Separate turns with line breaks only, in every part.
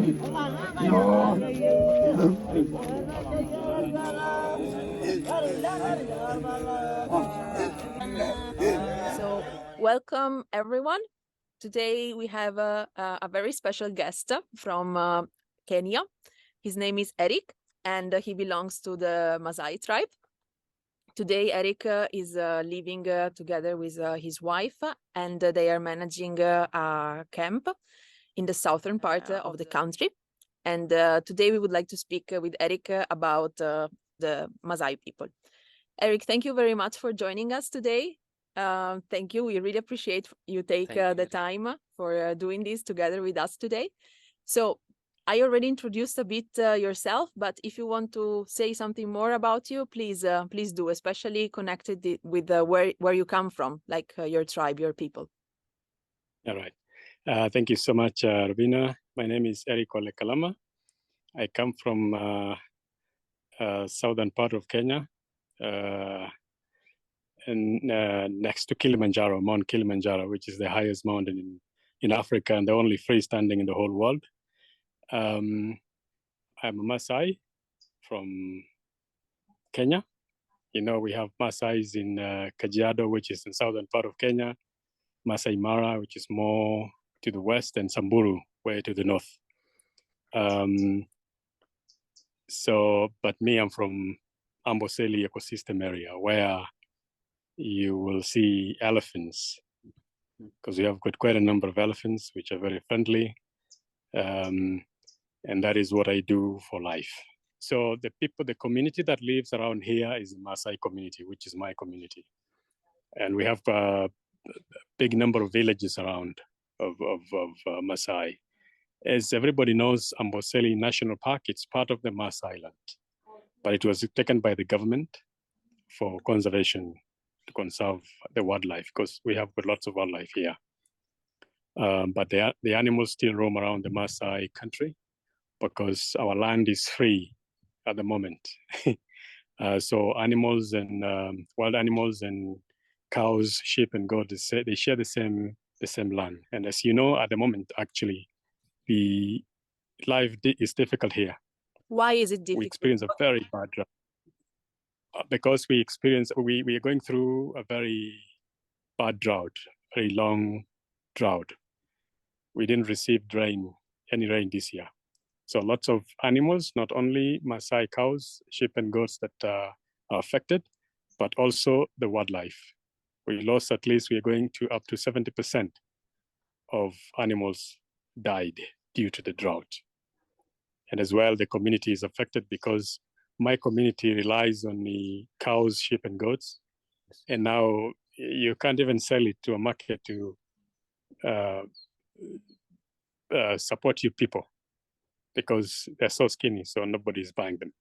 So, welcome everyone. Today we have a very special guest from Kenya. His name is Eric, and he belongs to the Maasai tribe. Today, Eric is living together with his wife, and they are managing a camp in the southern part of the country. And today we would like to speak with Eric about the Maasai people. Eric, thank you very much for joining us today. Thank you. We really appreciate you take the time for doing this together with us today. So I already introduced a bit yourself, but if you want to say something more about you, please do, especially connected with where you come from, like your tribe, your people.
All right. Thank you so much, Rubina. My name is Eric Ole Kalama. I come from southern part of Kenya, and next to Kilimanjaro, Mount Kilimanjaro, which is the highest mountain in Africa and the only freestanding in the whole world. I'm a Maasai from Kenya. You know, we have Maasais in Kajiado, which is in southern part of Kenya, Maasai Mara, which is more to the west, and Samburu, way to the north. But me, I'm from Amboseli ecosystem area, where you will see elephants, because we have got quite a number of elephants, which are very friendly. And that is what I do for life. So the community that lives around here is the Maasai community, which is my community. And we have a big number of villages around of Maasai. As everybody knows, Amboseli National Park, it's part of the Maasai land, but it was taken by the government for conservation, to conserve the wildlife, because we have got lots of wildlife here. But the animals still roam around the Maasai country, because our land is free at the moment. So animals and wild animals and cows, sheep, and goats, they share the same land. And as you know, at the moment, actually, the life is difficult here.
Why is it difficult?
We experience a very bad drought. Because we are going through a very bad drought, very long drought. We didn't receive any rain this year. So lots of animals, not only Maasai cows, sheep, and goats that are affected, but also the wildlife. We lost we are going to up to 70% of animals died due to the drought. And as well, the community is affected because my community relies on the cows, sheep, and goats. And now you can't even sell it to a market to support you people, because they're so skinny, so nobody's buying them.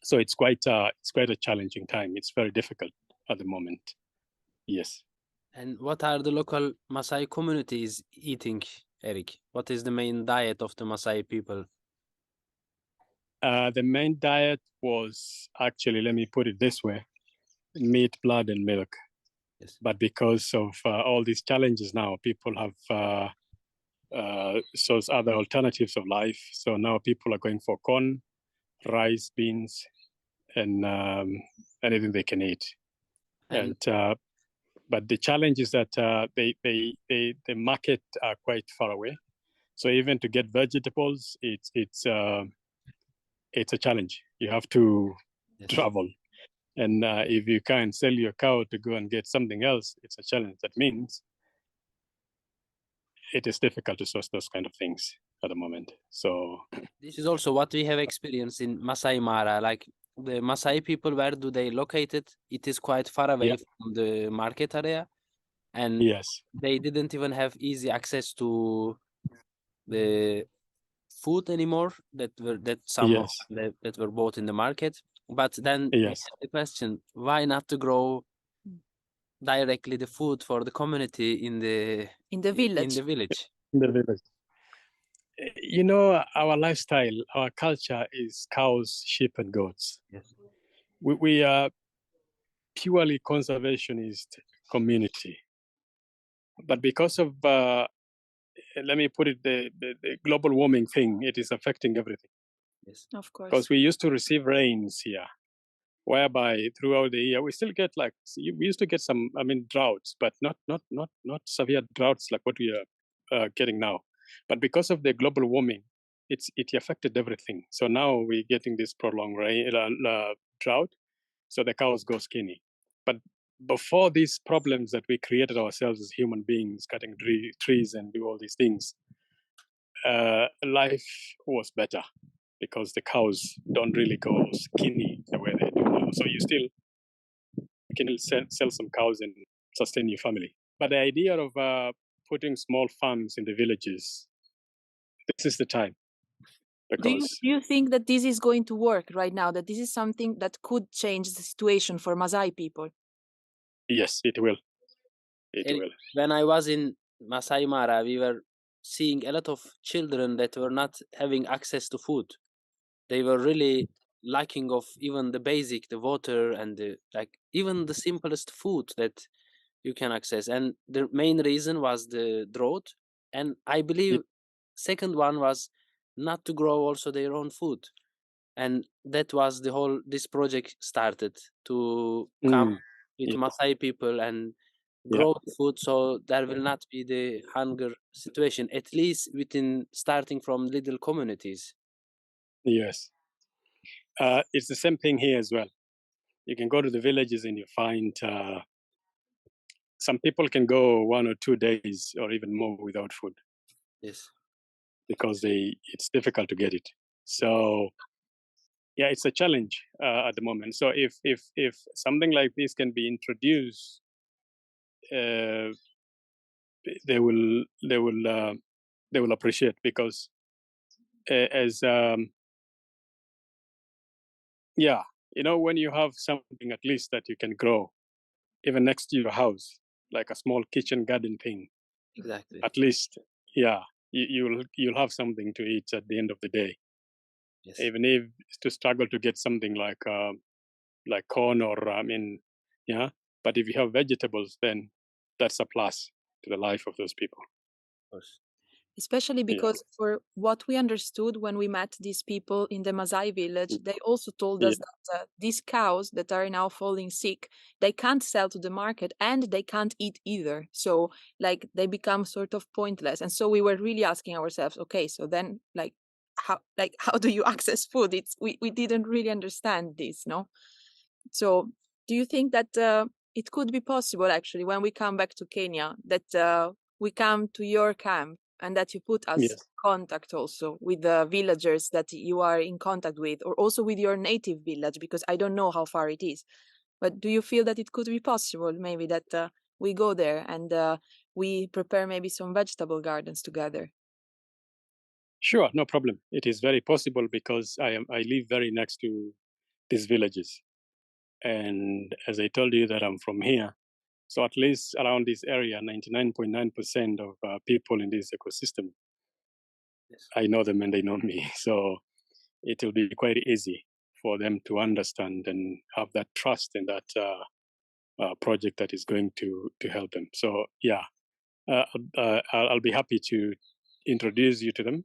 So it's quite a challenging time. It's very difficult at the moment. Yes.
And what are the local Maasai communities eating, Eric? What is the main diet of the Maasai people?
The main diet was actually, let me put it this way, meat, blood, and milk.
Yes.
But because of all these challenges now, people have sourced other alternatives of life. So now people are going for corn, rice, beans, and anything they can eat. And but the challenge is that the market are quite far away. So even to get vegetables, it's a challenge. You have to travel. And if you can't sell your cow to go and get something else, it's a challenge. That means it is difficult to source those kind of things at the moment. So
this is also what we have experienced in Maasai Mara. Like the Maasai people, where do they located? It is quite far away from the market area. And they didn't even have easy access to the food anymore that were bought in the market. But then the question, why not to grow directly the food for the community in the village?
You know, our lifestyle, our culture is cows, sheep, and goats.
Yes.
We are purely conservationist community. But because of let me put it, the global warming thing, it is affecting everything.
Yes,
of course.
Because we used to receive rains here, whereby throughout the year we still get we used to get some, droughts, but not severe droughts like what we are getting now. But because of the global warming, it affected everything. So now we're getting this prolonged drought, so the cows go skinny. But before these problems that we created ourselves as human beings, cutting trees and do all these things, life was better because the cows don't really go skinny the way they do now. So you can sell some cows and sustain your family. But the idea of putting small farms in the villages, this is the time.
Do you think that this is going to work right now, that this is something that could change the situation for Maasai people?
Yes, it will. It will.
When I was in Maasai Mara, we were seeing a lot of children that were not having access to food. They were really lacking of even the basic, the water, and even the simplest food that you can access. And the main reason was the drought. And I believe second one was not to grow also their own food. And that was this project started to come with Maasai people and grow food, so there will not be the hunger situation, at least starting from little communities.
Yes. It's the same thing here as well. You can go to the villages and you find some people can go 1 or 2 days or even more without food.
Yes.
Because it's difficult to get it. So yeah, it's a challenge at the moment. So if something like this can be introduced, they will appreciate, because when you have something at least that you can grow even next to your house, like a small kitchen garden thing.
Exactly.
At least, you'll have something to eat at the end of the day. Yes. Even if to struggle to get something like corn or but if you have vegetables, then that's a plus to the life of those people.
Of course.
Especially because for what we understood when we met these people in the Maasai village, they also told us that these cows that are now falling sick, they can't sell to the market and they can't eat either. So they become sort of pointless. And so we were really asking ourselves, okay, so then how do you access food? We didn't really understand this, no? So do you think that it could be possible actually when we come back to Kenya that we come to your camp and that you put us in contact also with the villagers that you are in contact with, or also with your native village, because I don't know how far it is. But do you feel that it could be possible maybe that we go there and we prepare maybe some vegetable gardens together?
Sure, no problem. It is very possible because I live very next to these villages. And as I told you that I'm from here, so at least around this area, 99.9% of people in this ecosystem, I know them and they know me. So it will be quite easy for them to understand and have that trust in that project that is going to help them. So yeah, I'll be happy to introduce you to them,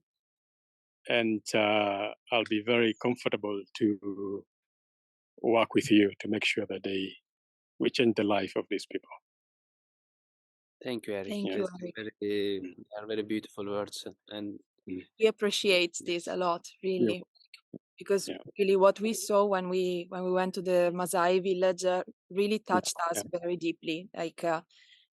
and I'll be very comfortable to work with you to make sure that we change the life of these people.
Thank you, Eric.
Thank you, Eric.
They are very beautiful words, and
we appreciate this a lot, really. Because really what we saw when we went to the Maasai village really touched us very deeply.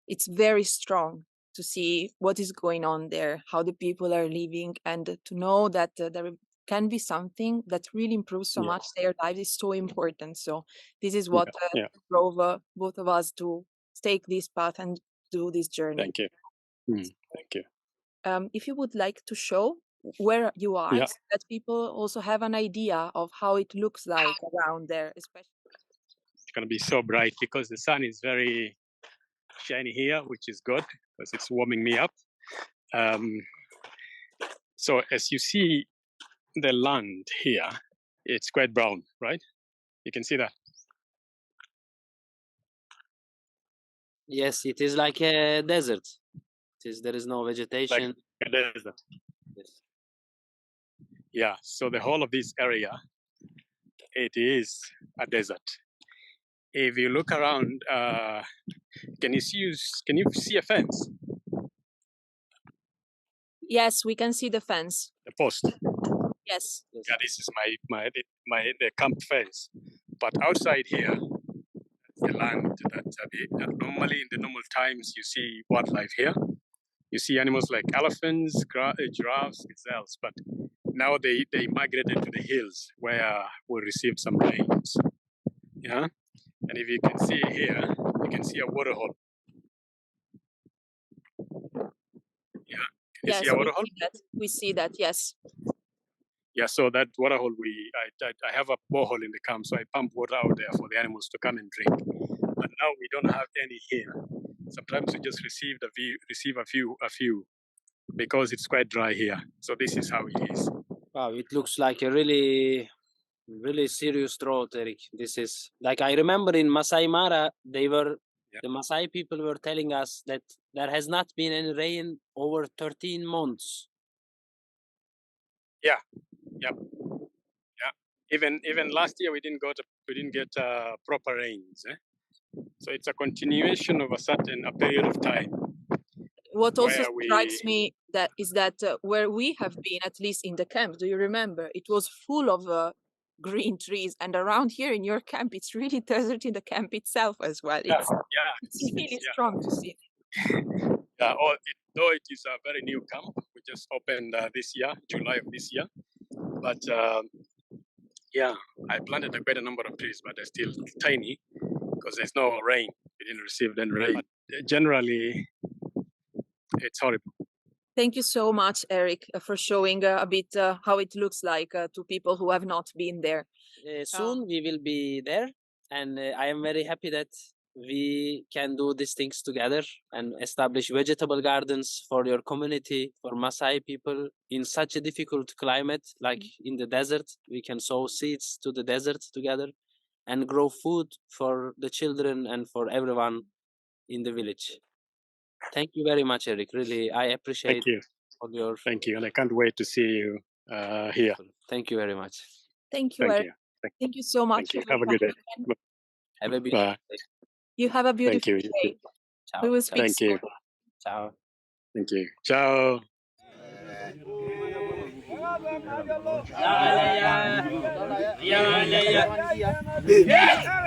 It's very strong to see what is going on there, how the people are living, and to know that there can be something that really improves so much their lives is so important. So this is what drove both of us to take this path and do this journey.
Thank you. Thank you.
If you would like to show where you are, so that people also have an idea of how it looks like around there, especially.
It's going to be so bright because the sun is very shiny here, which is good because it's warming me up. So as you see the land here, it's quite brown, right? You can see that.
Yes, it is like a desert. There is no vegetation.
A desert.
Yes.
Yeah, so the whole of this area, it is a desert. If you look around, can you see a fence?
Yes, we can see the fence.
The post.
Yes.
Yeah, this is the camp fence. But outside here, the land that normally in the normal times you see wildlife here. You see animals like elephants, giraffes, gazelles, but now they migrated to the hills where we received some rains. Yeah, and if you can see here, you can see a water hole. Yeah, can you see a water hole?
We see that, yes.
Yeah, so that water hole, I have a borehole in the camp, so I pump water out there for the animals to come and drink. But now we don't have any here. Sometimes we just receive a few, because it's quite dry here. So this is how it is.
Wow, it looks like a really serious drought, Eric. This is like, I remember in Maasai Mara, the Maasai people were telling us that there has not been any rain over 13 months.
Yeah. Even last year we didn't get proper rains. So it's a continuation of a period of time.
What also strikes me is that where we have been, at least in the camp, do you remember? It was full of green trees, and around here in your camp, it's really desert in the camp itself as well. It's really strong to see.
Yeah, though it is a very new camp, we just opened this year, July of this year. But yeah, I planted quite a number of trees, but they're still tiny because there's no rain. We didn't receive any rain. But generally, it's horrible.
Thank you so much, Eric, for showing a bit how it looks like to people who have not been there.
Soon we will be there, and I am very happy that we can do these things together and establish vegetable gardens for your community, for Maasai people in such a difficult climate, like in the desert. We can sow seeds to the desert together and grow food for the children and for everyone in the village. Thank you very much, Eric. Really, I appreciate all your...
Thank you, and I can't wait to see you here.
Thank you very much.
Thank you, Eric. Thank you so much.
Have a good day.
Have a beautiful day.
You have a beautiful day.
Ciao.
We will speak
Thank
soon.
you.
Ciao.
Thank you. Ciao.
Yes.